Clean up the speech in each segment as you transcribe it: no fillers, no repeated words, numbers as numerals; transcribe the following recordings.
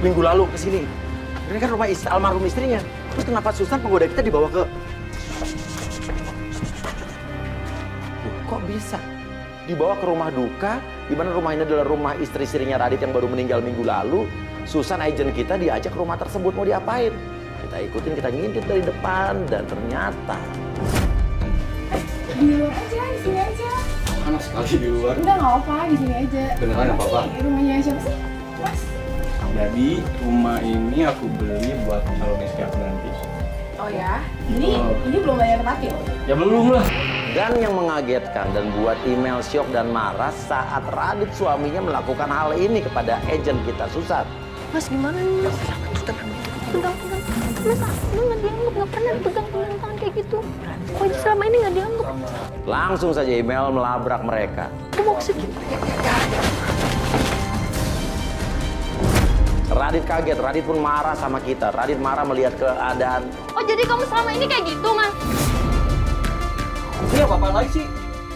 minggu lalu ke sini. Ini kan rumah almarhum istrinya. Terus kenapa Susan penggoda kita dibawa ke... Loh, kok bisa? Dibawa ke rumah duka, di mana rumah ini adalah rumah istri-istrinya Radit yang baru meninggal minggu lalu. Susan, agent kita, diajak ke rumah tersebut, mau diapain? Kita ikutin, kita ngintip dari depan, dan ternyata... Di luar aja, di sini aja. Panas sekali di luar. Udah nggak apa, di sini aja. Beneran nggak apa-apa? Rumahnya siapa sih, Mas? Jadi rumah ini aku beli buat calon istri aku nanti. Oh ya, ini belum bayar tempatnya. Ya belum lah. Dan yang mengagetkan dan buat email syok dan marah saat Radit suaminya melakukan hal ini kepada agent kita, Susan. Mas gimana nih mas? Pegang. Mas aku nggak dianggap, nggak pernah pegang tangan kayak gitu. Kok selama ini nggak dianggap? Langsung saja email melabrak mereka. Aku mau kesini. Radit kaget, Radit pun marah sama kita. Radit marah melihat keadaan. Oh jadi kamu selama ini kayak gitu mas? Ini apa lagi sih?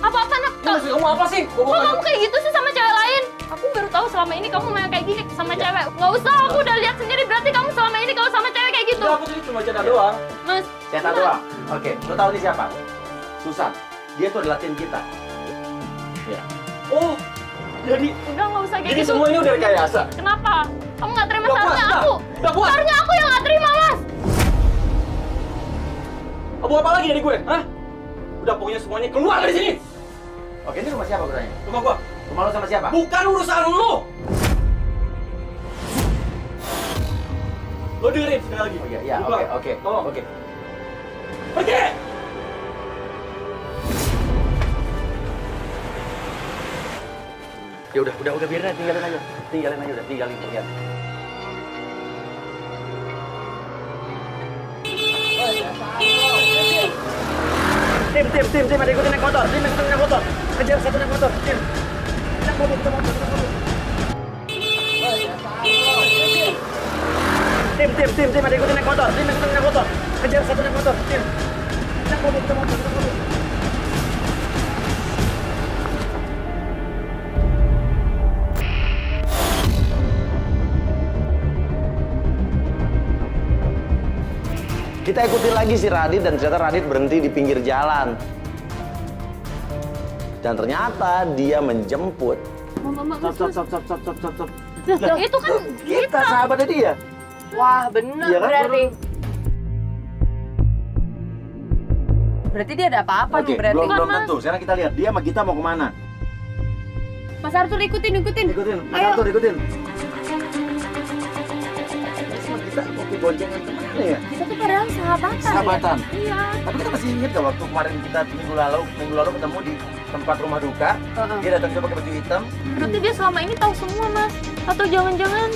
Apa-apa nak? Ini maksud kamu apa sih? Kok kamu kayak gitu sih sama cewek lain? Aku baru tahu selama ini kamu main kayak gini sama cewek. Nggak usah, aku udah lihat sendiri. Berarti kamu selama ini kalau sama cewek kayak gitu. Aku tadi cuma cerita doang. Mas, Cetak doang. Oke, lo tahu ini siapa? Susan. Dia tuh adalah tim kita. Ya. Oh, jadi udah nggak usah kayak jadi gitu. semua ini udah rekayasa. Kenapa? Kamu nggak terima Udah puas, seharusnya udah. aku. Udah puas. Seharusnya aku yang nggak terima mas. Abu apa lagi dari gue? Hah? Udah pokoknya semuanya keluar dari sini. Oke, ini rumah siapa bertanya? Rumah gua. Rumah lo sama siapa? Bukan urusan lu. Lo dengerin sekali lagi. Oh iya, Lu keluar. oke. Tolong. Oke. Pergi. Ya udah biarin aja, tinggalin aja. Tinggalin. Tim, ada ikutin naik motor. Kejar satu naik motor, tim. Naik mobil. Tim, ada ikutin naik motor. Kejar satu naik motor, tim. Naik mobil. Kita ikutin lagi si Radit dan ternyata Radit berhenti di pinggir jalan. Dan ternyata dia menjemput. Mama, Stop. itu kan Kita sahabatnya dia. Wah, bener Iya kan? Berarti dia ada apa-apa Oke, nih berarti. belum tentu. Sekarang kita lihat dia sama kita mau kemana. Mas Arthur ikutin. Ikutin, Mas Arthur ikutin. Sama kita mau ke boncengan kemana ya? Kita tuh padahal sahabatan. Sahabatan. Iya. Tapi kita masih ingat gak waktu kemarin kita minggu lalu ketemu di tempat rumah duka. Heeh. Dia datang juga pakai baju hitam. berarti dia selama ini tahu semua mas. Atau jangan-jangan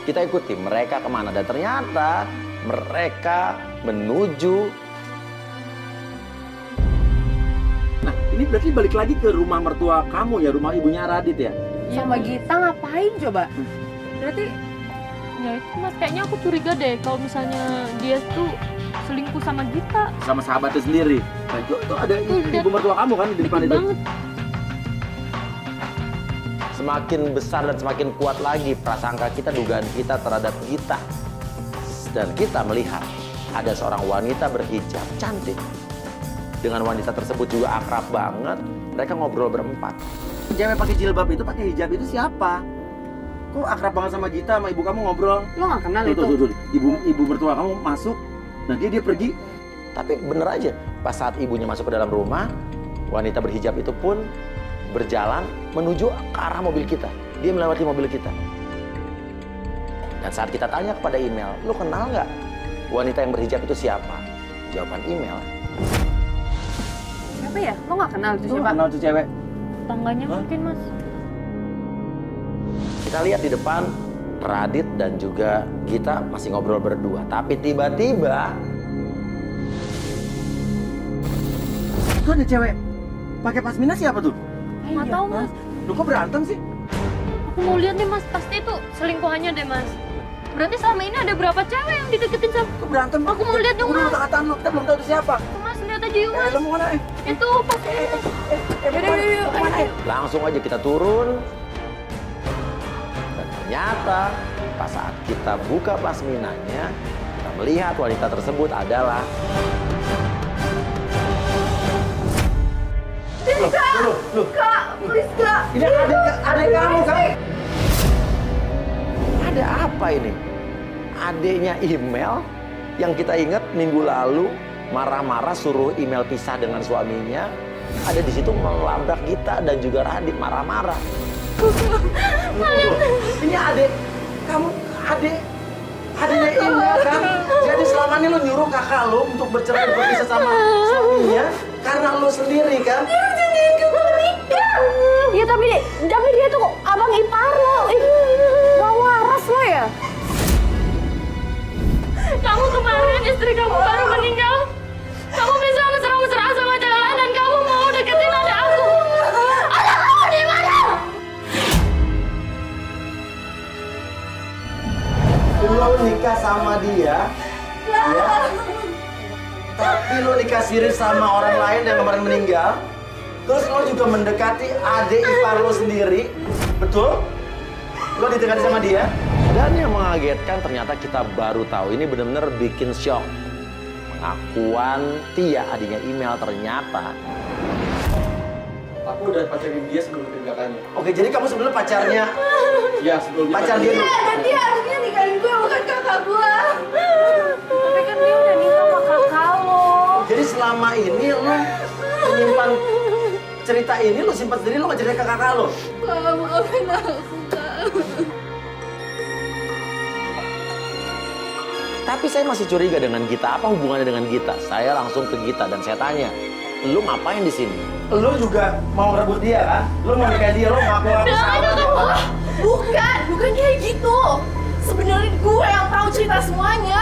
Kita ikuti mereka kemana dan ternyata mereka menuju. Nah, ini berarti balik lagi ke rumah mertua kamu ya, rumah ibunya Radit ya? Sama Gita ngapain coba? berarti ya itu mas kayaknya aku curiga deh kalau misalnya dia tuh selingkuh sama Gita. Sama sahabatnya sendiri. Nah, itu ada Tuh, ibu mertua kamu kan di depan itu. Banget. Semakin besar dan semakin kuat lagi prasangka kita, dugaan kita terhadap Gita. Dan kita melihat ada seorang wanita berhijab cantik. Dengan wanita tersebut juga akrab banget. Mereka ngobrol berempat. Cewek pakai jilbab itu, pakai hijab itu siapa? Kok akrab banget sama Gita, sama ibu kamu ngobrol? Lo gak kenal itu? Tuh. Ibu mertua kamu masuk, nah dia pergi. Tapi bener aja, pas saat ibunya masuk ke dalam rumah, wanita berhijab itu pun berjalan menuju ke arah mobil kita. Dia melewati mobil kita. Dan saat kita tanya kepada email, lu kenal nggak wanita yang berhijab itu siapa? Jawaban email, Siapa ya? Lo gak kenal itu lu siapa? kenal tuh cewek. Tangganya mungkin mas. Kita lihat di depan, Radit dan juga Gita masih ngobrol berdua. Tapi tiba-tiba itu ada cewek pakai pasmina, siapa tuh? Nggak tahu mas. Lu kok berantem sih? Aku mau lihat deh mas. Pasti itu selingkuhannya deh mas. Berarti selama ini ada berapa cewek yang dideketin sama Kok berantem? Aku mau lihat dong, Udah Mas. kata-kataan lu, kita belum tahu itu siapa. Tuh, mas? Lihat aja yuk mas. Lu mau kemana? Itu pasti Mau kemana? Langsung aja kita turun Ternyata pas saat kita buka pasminanya, kita melihat wanita tersebut adalah Kak, please Kak. ini adik kamu kan? Ada apa ini? Adiknya email yang kita ingat minggu lalu marah-marah suruh email pisah dengan suaminya. Ada di situ melabrak kita dan juga Radit marah-marah. Ini adik kamu, adiknya email kan? Jadi selama ini lo nyuruh kakak lo untuk bercerai berpisah sama suaminya karena lo sendiri kan? Ya tapi dia tuh abang ipar lo. Gak waras lo ya? Kamu kemarin istri kamu baru meninggal. Kamu bisa mesra-mesra sama cewek lain dan kamu mau deketin adik aku. Adik kamu di mana? Lo nikah sama dia, ya? Tapi lo nikah siri sama orang lain yang kemarin meninggal. Terus lo juga mendekati adik ipar lo sendiri, betul? Lo didekati sama dia? Dan yang mengagetkan ternyata kita baru tahu, ini benar-benar bikin shock. Pengakuan Tia, adiknya email, ternyata. Aku udah pacarin dia sebelum kakaknya. Oke, jadi kamu sebenarnya pacarnya, Iya, sebelum pacar dia. Dan dia harusnya nikahin gue, bukan kakak gue. Tapi kan dia udah nikah sama kakak lo. Jadi selama ini lo menyimpan cerita ini, lo simpan sendiri, lo nggak cerita ke kakak lo. Kak, maafin aku, Kak. Tapi saya masih curiga dengan Gita. Apa hubungannya dengan Gita? Saya langsung ke Gita dan saya tanya, lu ngapain di sini? Lu juga mau ngerebut dia kan? Lu mau nikahin dia, lu ngaku-ngaku sahabat dia. Bukan kayak gitu. Sebenarnya gue yang tahu cerita semuanya.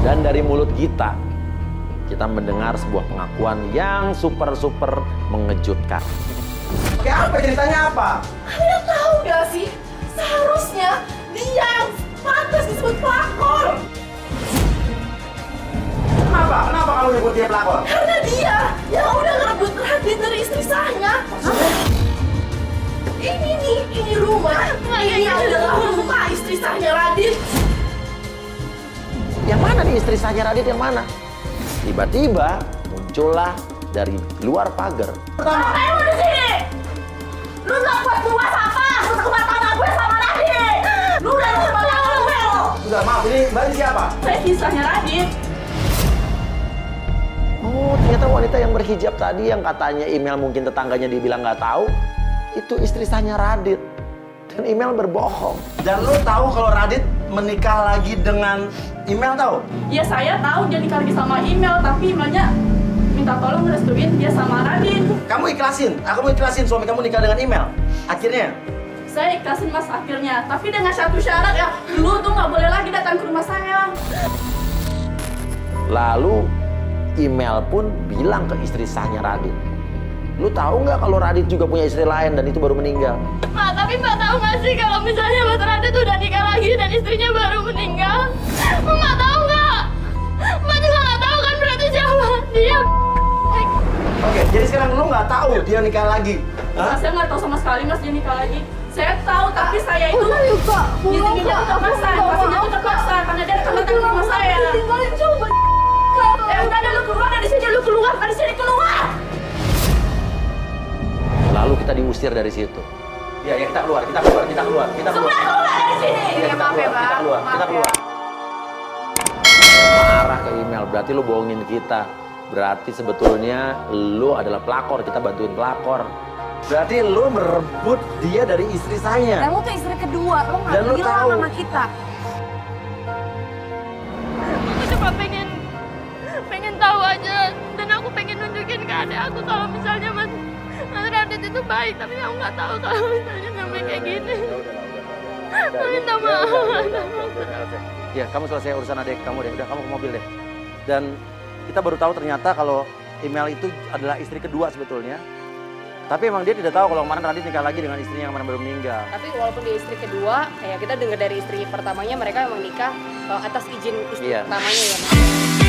Dan dari mulut Gita, kita mendengar sebuah pengakuan yang super mengejutkan. Oke, apa ceritanya apa? Kalian tahu gak sih? Seharusnya dia yang pantas disebut pelakor. Kenapa kamu nyebut dia pelakor? Karena dia yang udah ngerebut Radit dari istri saya. Ini rumah. Ini adalah rumah istri saya Radit. Yang mana nih istri saya Radit, yang mana? Tiba-tiba muncullah dari luar pagar. Ngapain lu di sini? Lu gak buat luas apa? Lu tempat tanah gue sama Radit. Lu udah tempat tangan gue lo. Udah, maaf, ini Mbak siapa? Saya kisahnya Radit. Oh, ternyata wanita yang berhijab tadi yang katanya email mungkin tetangganya dibilang nggak tahu, itu istri sahnya Radit. Dan email berbohong. Dan lo tahu kalau Radit menikah lagi dengan email, tahu? Ya saya tahu dia nikah lagi sama email, tapi emailnya minta tolong ngerestuin dia sama Radit. Kamu ikhlasin? Aku mau ikhlasin suami kamu nikah dengan email. Akhirnya? Saya ikhlasin mas akhirnya, tapi dengan satu syarat ya, lu tuh nggak boleh lagi datang ke rumah saya. Lalu email pun bilang ke istri sahnya Radit, lu tahu nggak kalau Radit juga punya istri lain dan itu baru meninggal? Mbak, tapi Mbak tahu nggak sih kalau misalnya Mas Radit udah nikah lagi dan istrinya baru meninggal? Mbak tahu nggak? Mbak juga nggak tahu kan berarti siapa dia? Oke, jadi sekarang lu nggak tahu dia nikah lagi? Hah? Saya nggak tahu sama sekali mas dia nikah lagi. Saya tahu, tapi saya itu nyetirnya tuh terpaksa, pastinya tuh terpaksa karena dia akan datang ke rumah saya. Tinggalin coba. Udah ada, lu keluar dari sini, lu keluar dari sini, keluar. Lalu kita diusir dari situ. Ya, kita keluar. Semua keluar dari sini. Ya, Maaf ya bang. kita keluar. Marah ke email, berarti lu bohongin kita. Berarti sebetulnya lu adalah pelakor, kita bantuin pelakor. Berarti lu merebut dia dari istri saya. Kamu tuh istri kedua, lo Dan lu nggak bilang tahu. sama kita. Aku cuma pengen tahu aja dan aku pengen nunjukin ke adik aku kalau misalnya Mas Radit itu baik, tapi aku nggak tahu kalau misalnya sampai kayak gini. Aku minta maaf. Ya, kamu selesai urusan adik kamu deh. Udah, kamu ke mobil deh. Dan kita baru tahu ternyata kalau email itu adalah istri kedua sebetulnya. Tapi emang dia tidak tahu kalau kemarin Radit nikah lagi dengan istrinya yang kemarin baru meninggal. Tapi walaupun dia istri kedua, kayak kita dengar dari istri pertamanya mereka memang nikah atas izin istri Iya. pertamanya ya. Mas.